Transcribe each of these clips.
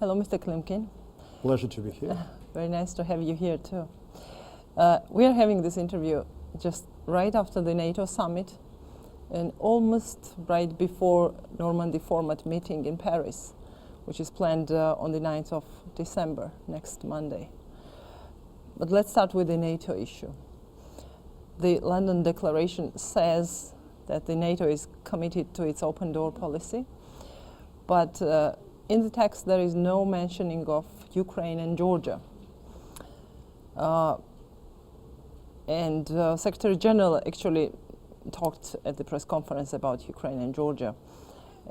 Hello, Mr. Klymkin. Pleasure to be here. Very nice to have you here too. We are having this interview just right after the NATO summit and almost right before Normandy format meeting in Paris, which is planned on the 9th of December, next Monday. But let's start with the NATO issue. The London Declaration says that the NATO is committed to its open door policy, but in the text there is no mentioning of Ukraine and Georgia. Secretary General actually talked at the press conference about Ukraine and Georgia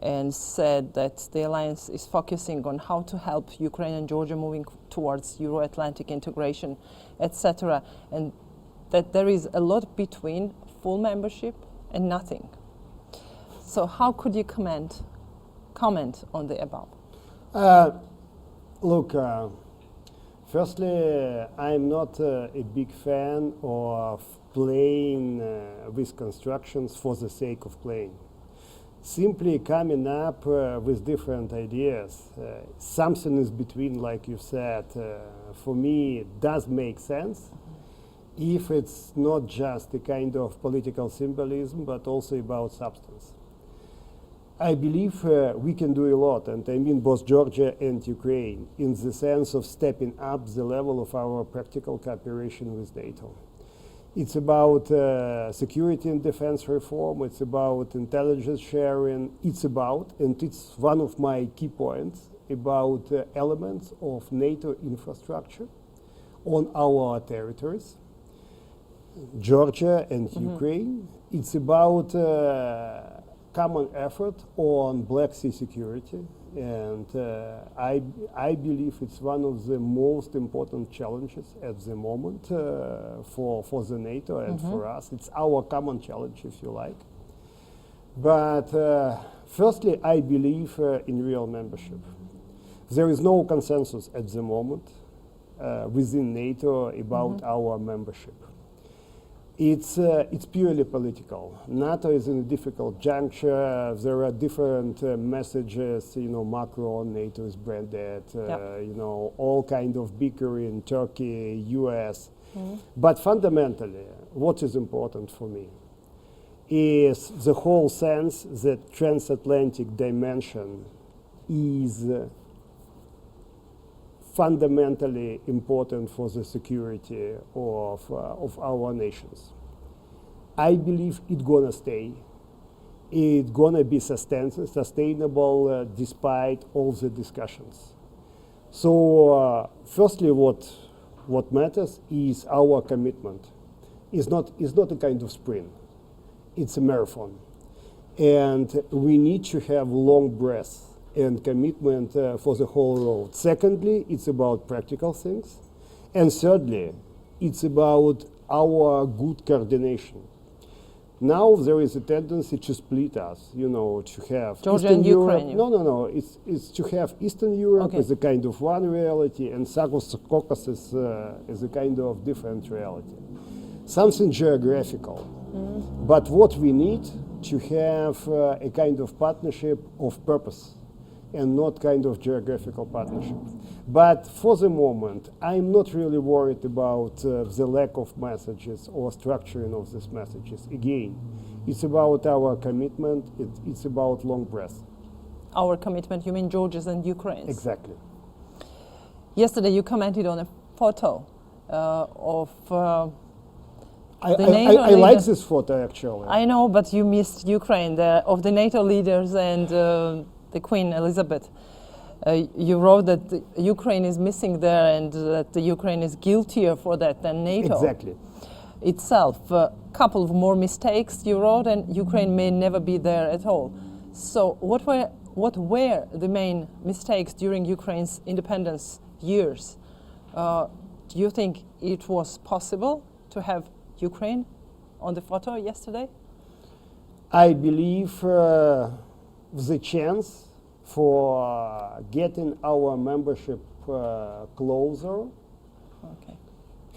and said that the alliance is focusing on how to help Ukraine and Georgia moving towards Euro-Atlantic integration, etc., and that there is a lot between full membership and nothing. So how could you comment on the above? Look, firstly, I'm not a big fan of playing with constructions for the sake of playing. Simply coming up with different ideas, something is between, like you said, for me does make sense if it's not just a kind of political symbolism, but also about substance. I believe we can do a lot, and I mean both Georgia and Ukraine, in the sense of stepping up the level of our practical cooperation with NATO. It's about security and defense reform, it's about intelligence sharing, it's about, and it's one of my key points, about elements of NATO infrastructure on our territories, Georgia and Ukraine. It's about common effort on Black Sea security, and I believe it's one of the most important challenges at the moment for the NATO and for us. It's our common challenge, if you like. But firstly, I believe in real membership. There is no consensus at the moment within NATO about our membership. It's purely political. NATO is in a difficult juncture. There are different messages. You know, Macron, NATO is branded. You know, all kind of bickering, Turkey, US. But fundamentally, what is important for me is the whole sense that transatlantic dimension is fundamentally important for the security of our nations. I believe it's gonna stay. It's gonna be sustainable despite all the discussions. So firstly, what matters is our commitment. It's not a kind of sprint. It's a marathon. And we need to have long breaths and commitment for the whole road. Secondly, it's about practical things. And thirdly, it's about our good coordination. Now there is a tendency to split us, you know, to have Georgia Eastern and Europe. Ukraine. No. It's to have Eastern Europe as a kind of one reality and South Caucasus as a kind of different reality. Something geographical. But what we need to have a kind of partnership of purpose, and not kind of geographical partnership. But for the moment, I'm not really worried about the lack of messages or structuring of these messages. Again, it's about our commitment, it's about long breath. Our commitment, you mean Georgia's and Ukraine's? Exactly. Yesterday you commented on a photo of I like this photo, actually. I know, but you missed Ukraine, of the NATO leaders and the Queen Elizabeth. You wrote that the Ukraine is missing there and that the Ukraine is guiltier for that than NATO. Exactly. Itself. A couple of more mistakes you wrote, and Ukraine may never be there at all. So what were the main mistakes during Ukraine's independence years? Do you think it was possible to have Ukraine on the photo yesterday? I believe the chance for getting our membership closer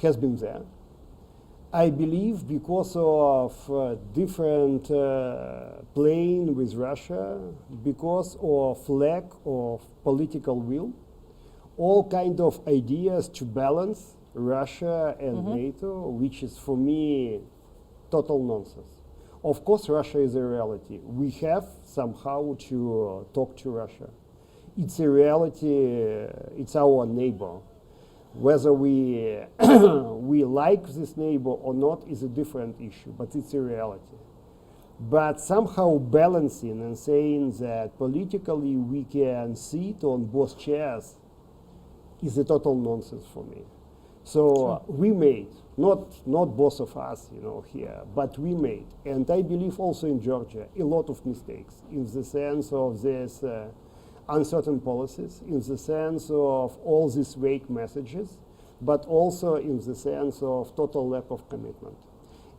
has been there. I believe because of different playing with Russia, because of lack of political will all kind of ideas to balance Russia and NATO, which is for me total nonsense. Of course, Russia is a reality. We have somehow to talk to Russia. It's a reality, it's our neighbor. Whether we, we like this neighbor or not is a different issue, but it's a reality. But somehow balancing and saying that politically we can sit on both chairs is a total nonsense for me. So we made, not both of us, you know, here, but we made, and I believe also in Georgia, a lot of mistakes in the sense of this uncertain policies, in the sense of all these vague messages, but also in the sense of total lack of commitment.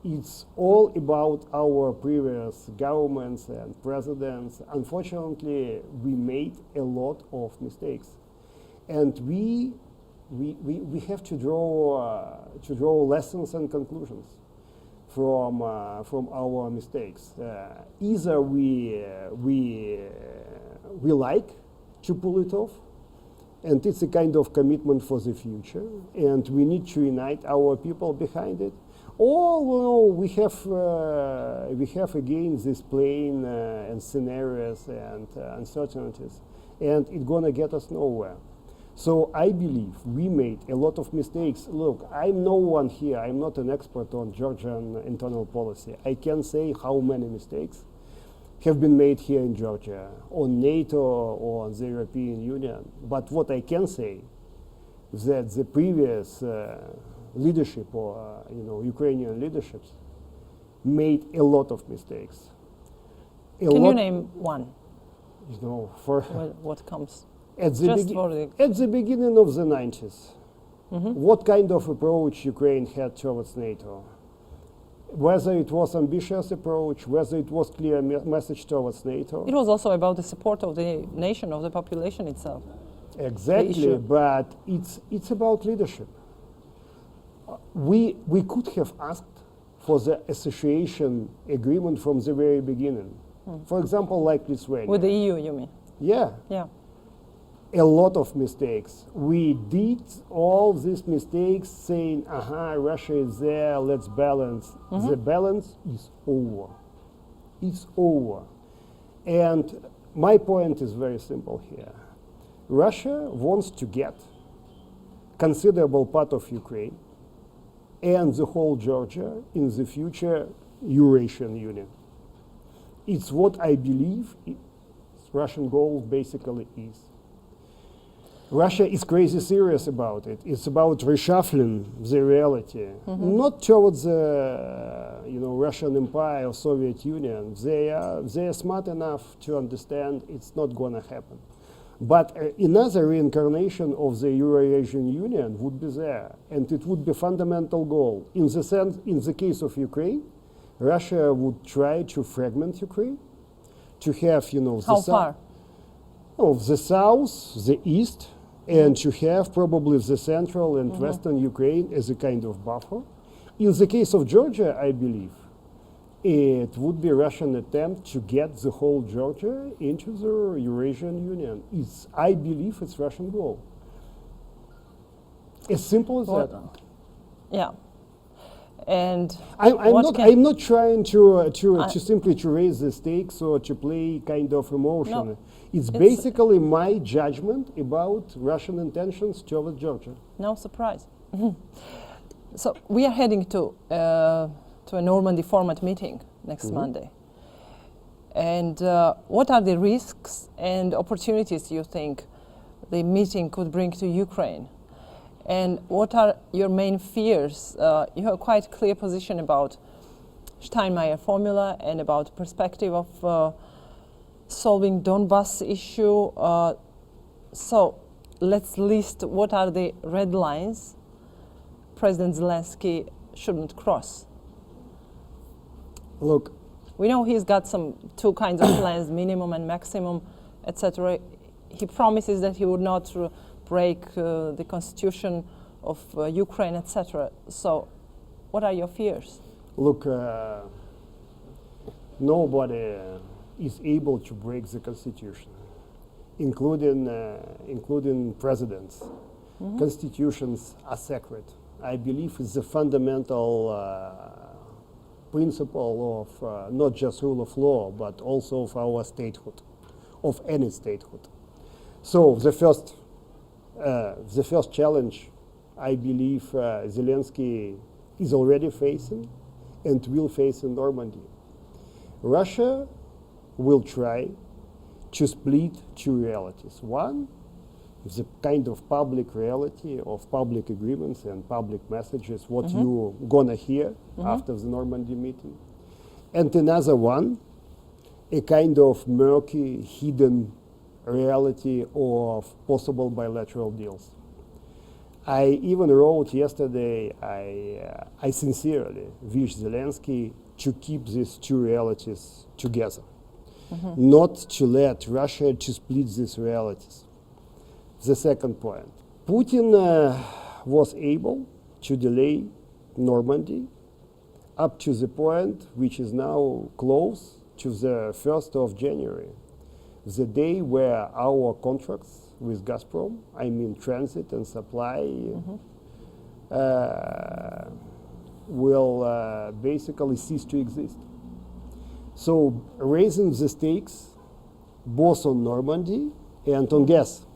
It's all about our previous governments and presidents. Unfortunately, we made a lot of mistakes. And we have to draw lessons and conclusions from our mistakes. Either we like to pull it off, and it's a kind of commitment for the future, and we need to unite our people behind it. Or well, we have again this plane and scenarios and uncertainties, and it's gonna get us nowhere. So I believe we made a lot of mistakes. Look, I'm no one here. I'm not an expert on Georgian internal policy. I can say how many mistakes have been made here in Georgia on NATO or on the European Union. But what I can say is that the previous leadership or Ukrainian leaderships made a lot of mistakes. Can you name one? For what comes? At the beginning of the 90s, what kind of approach Ukraine had towards NATO? Whether it was ambitious approach, whether it was clear message towards NATO. It was also about the support of the nation, of the population itself. Exactly, but it's about leadership. We could have asked for the association agreement from the very beginning. For example, like Lithuania. With the EU, you mean? Yeah. Yeah. A lot of mistakes. We did all these mistakes saying, Russia is there, let's balance. The balance is over. It's over. And my point is very simple here. Russia wants to get considerable part of Ukraine and the whole Georgia in the future Eurasian Union. It's what I believe Russian goal basically is. Russia is crazy serious about it. It's about reshuffling the reality, not towards the Russian Empire or Soviet Union. They are smart enough to understand it's not going to happen. But another reincarnation of the Eurasian Union would be there, and it would be a fundamental goal. In the case of Ukraine, Russia would try to fragment Ukraine, to have How far? The south, the east, and to have probably the central and western Ukraine as a kind of buffer. In the case of Georgia, I believe, it would be a Russian attempt to get the whole Georgia into the Eurasian Union. I believe it's Russian goal. As simple as that. Yeah. And I'm not trying to simply to raise the stakes or to play kind of emotion. No, it's basically my judgment about Russian intentions towards Georgia. No surprise. So we are heading to a Normandy format meeting next Monday. And what are the risks and opportunities you think the meeting could bring to Ukraine? And what are your main fears? You have quite clear position about Steinmeier formula and about perspective of solving Donbass issue. So let's list what are the red lines President Zelensky shouldn't cross. Look, we know he's got two kinds of plans, minimum and maximum, etc. He promises that he would not break the constitution of Ukraine, etc. So what are your fears? Look, nobody is able to break the constitution. including presidents. Constitutions are sacred. I believe it's the fundamental principle of not just rule of law, but also of our statehood, of any statehood. So the first challenge, I believe Zelensky is already facing and will face in Normandy. Russia will try to split two realities. One, the kind of public reality of public agreements and public messages, what you're gonna hear after the Normandy meeting. And another one, a kind of murky, hidden reality of possible bilateral deals. I even wrote yesterday, I sincerely wish Zelensky to keep these two realities together, not to let Russia to split these realities. The second point, Putin was able to delay Normandy up to the point which is now close to the 1st of January, the day where our contracts with Gazprom, I mean transit and supply, will basically cease to exist. So raising the stakes both on Normandy and on gas.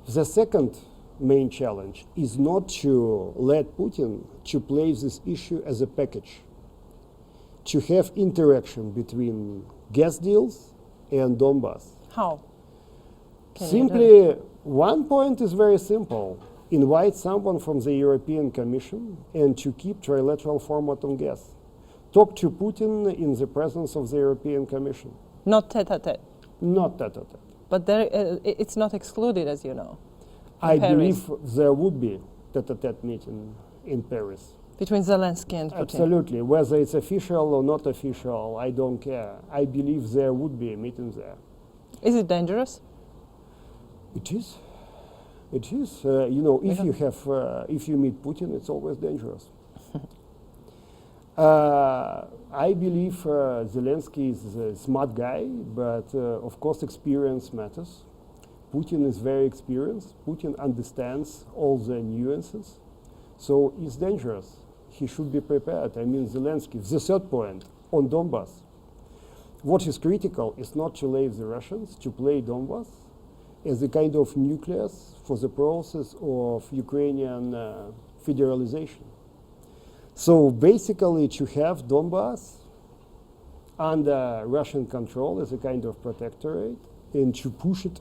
The second main challenge is not to let Putin to play this issue as a package, to have interaction between gas deals and Donbass. How? Can you Simply, one point is very simple. Invite someone from the European Commission and to keep trilateral format on gas. Talk to Putin in the presence of the European Commission. Not tete-a-tete, Not tete-a-tete. but there, it's not excluded, as you know. I Paris. believe there would be tete-a-tete meeting in Paris. Between Zelensky and Putin. Absolutely. Whether it's official or not official, I don't care. I believe there would be a meeting there. Is it dangerous? It is. It is. You know, if you have, if you meet Putin, it's always dangerous. I believe Zelensky is a smart guy, but of course experience matters. Putin is very experienced. Putin understands all the nuances. So it's dangerous. He should be prepared. I mean, Zelensky. The third point, on Donbass. What is critical is not to leave the Russians to play Donbass as a kind of nucleus for the process of Ukrainian federalization. So basically to have Donbass under Russian control as a kind of protectorate and to push it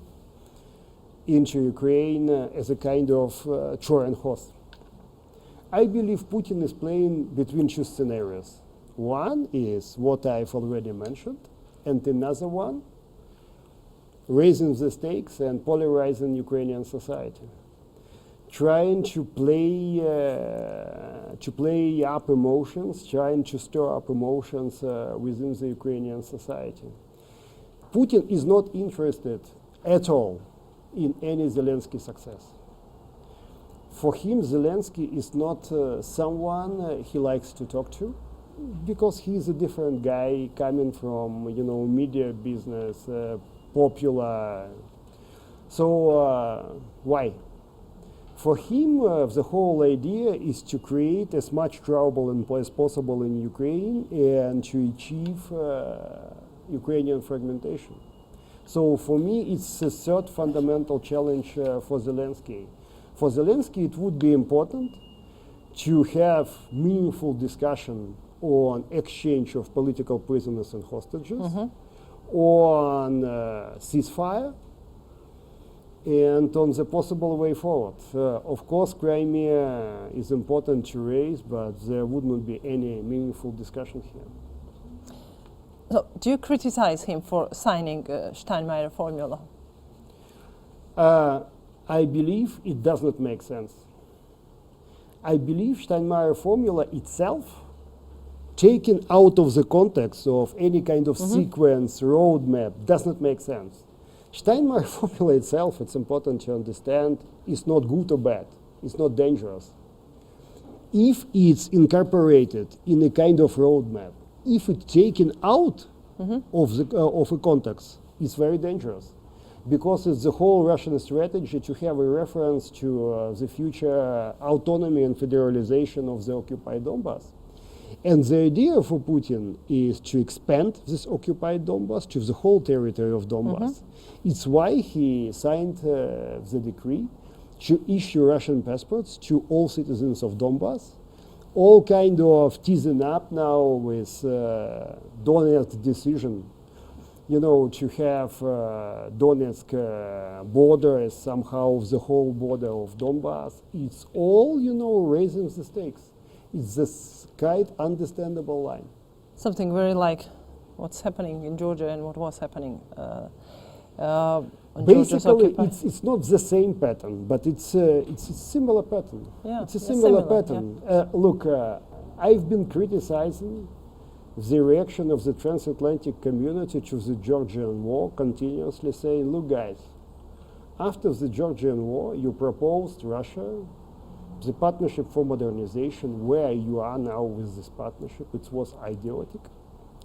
into Ukraine as a kind of Trojan horse. I believe Putin is playing between two scenarios. One is what I've already mentioned, and another one, raising the stakes and polarizing Ukrainian society. Trying to play up emotions, trying to stir up emotions within the Ukrainian society. Putin is not interested at all in any Zelensky success. For him, Zelensky is not someone he likes to talk to, because he's a different guy coming from, you know, media business, popular. So why? For him, the whole idea is to create as much trouble as possible in Ukraine and to achieve Ukrainian fragmentation. So for me, it's a third fundamental challenge for Zelensky. For Zelensky, it would be important to have meaningful discussion on exchange of political prisoners and hostages, on ceasefire, and on the possible way forward. Of course, Crimea is important to raise, but there would not be any meaningful discussion here. So, do you criticize him for signing Steinmeier formula? I believe it does not make sense. I believe Steinmeier formula itself, taken out of the context of any kind of sequence, roadmap, does not make sense. Steinmeier formula itself, it's important to understand, is not good or bad. It's not dangerous. If it's incorporated in a kind of roadmap, if it's taken out of a context, it's very dangerous. because it's the whole Russian strategy to have a reference to the future autonomy and federalization of the occupied Donbass. And the idea for Putin is to expand this occupied Donbass to the whole territory of Donbass. It's why he signed the decree to issue Russian passports to all citizens of Donbass. All kind of teasing up now with Donetsk decision, you know, to have Donetsk border as somehow the whole border of Donbass. It's all, you know, raising the stakes. It's this quite understandable line. Something very like what's happening in Georgia and what was happening. Basically, it's not the same pattern, but it's a similar pattern. Yeah, it's a similar pattern. Yeah. Look, I've been criticizing the reaction of the transatlantic community to the Georgian war, continuously saying, look guys, after the Georgian war, you proposed Russia the partnership for modernization. Where you are now with this partnership, it was idiotic.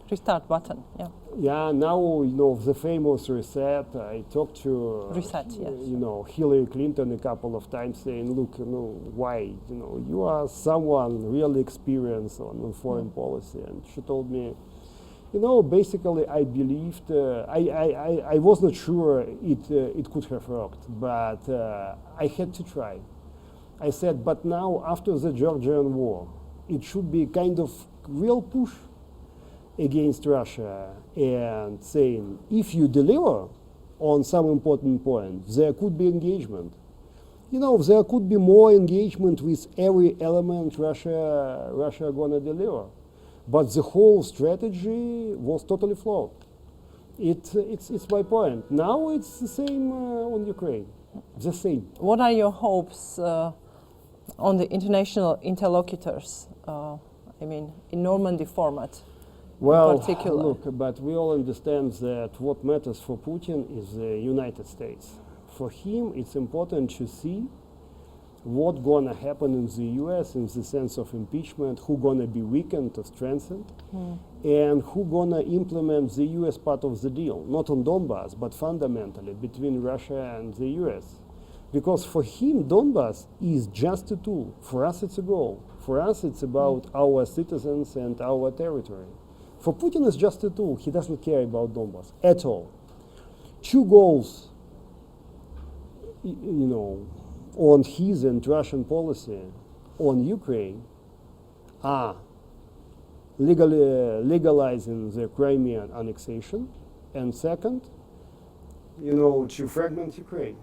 Restart button, yeah. Yeah, now, you know, the famous reset, I talked to, Reset, yes. you know, Hillary Clinton a couple of times saying, look, you know, why, you know, you are someone really experienced on foreign policy. And she told me, you know, basically I believed, I was not sure it could have worked, but I had to try. I said, but now after the Georgian war, it should be kind of real push against Russia and saying, if you deliver on some important points, there could be engagement. You know, there could be more engagement with every element Russia gonna deliver. But the whole strategy was totally flawed. It's my point. Now it's the same on Ukraine, the same. What are your hopes on the international interlocutors, I mean, in Normandy format? Well, particular. look, but we all understand that what matters for Putin is the United States. For him, it's important to see what's gonna happen in the U.S. in the sense of impeachment, who gonna be weakened or strengthened, and who gonna implement the U.S. part of the deal, not on Donbass, but fundamentally between Russia and the U.S. Because for him, Donbass is just a tool. For us, it's a goal. For us, it's about our citizens and our territory. For Putin, it's just a tool. He doesn't care about Donbass at all. Two goals, you know, on his and Russian policy on Ukraine are legalizing the Crimean annexation, and second, you know, to fragment Ukraine.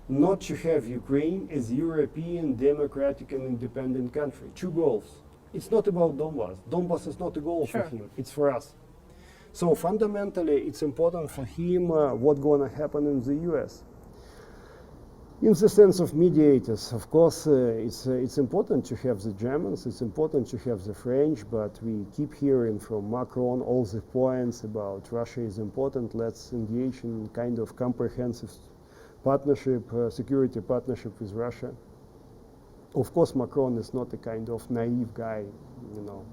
Not to have Ukraine as a European democratic and independent country. Two goals. It's not about Donbass. Donbass is not a goal for him. It's for us. So fundamentally, it's important for him what's going to happen in the U.S. In the sense of mediators, of course, it's important to have the Germans, it's important to have the French, but we keep hearing from Macron all the points about Russia is important, let's engage in kind of comprehensive partnership, security partnership with Russia. Of course, Macron is not a kind of naive guy, you know.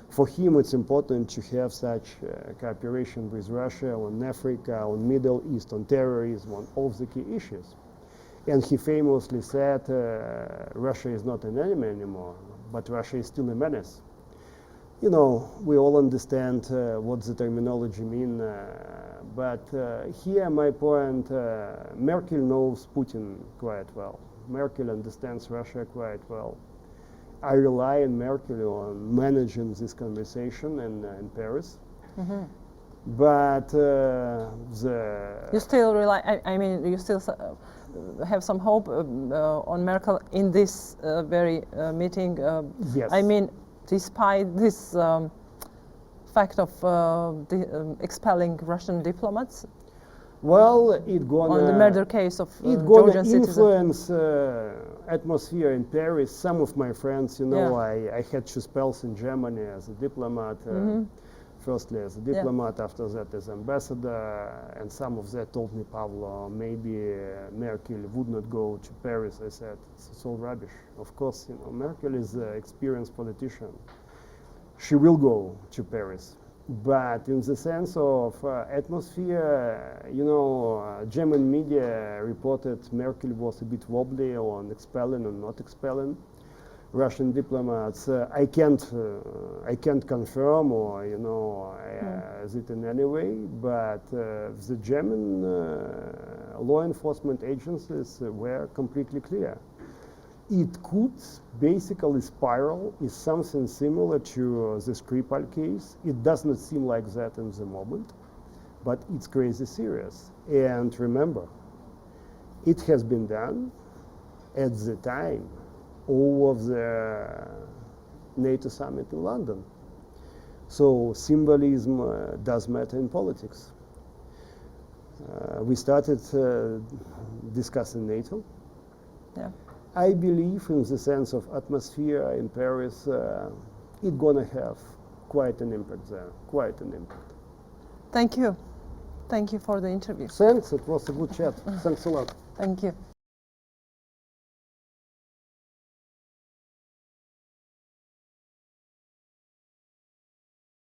For him, it's important to have such cooperation with Russia on Africa, on Middle East, on terrorism, on all the key issues. And he famously said, Russia is not an enemy anymore, but Russia is still a menace. You know, we all understand what the terminology mean, but here my point, Merkel knows Putin quite well. Merkel understands Russia quite well. I rely on Merkel on managing this conversation in Paris. But you still rely, I mean, you still have some hope on Merkel in this very meeting? Yes. I mean, despite this fact of expelling Russian diplomats? Well, it gonna on the murder case of it gonna Georgian influence atmosphere in Paris. Some of my friends, you know, I had 2 spells in Germany as a diplomat. Firstly as a diplomat, after that as ambassador, and some of that told me, Pavlo, maybe Merkel would not go to Paris. I said, it's all rubbish. Of course, you know, Merkel is an experienced politician. She will go to Paris. But in the sense of atmosphere, German media reported Merkel was a bit wobbly on expelling or not expelling Russian diplomats. I can't confirm or it in any way, but the German law enforcement agencies were completely clear. It could basically spiral is something similar to the Skripal case. It does not seem like that in the moment, but it's crazy serious. And remember, it has been done at the time of the NATO summit in London. So symbolism does matter in politics. We started discussing NATO. Yeah. I believe in the sense of atmosphere in Paris, it's gonna have quite an impact there, quite an impact. Thank you. Thank you for the interview. Thanks, it was a good chat. Thanks a lot. Thank you.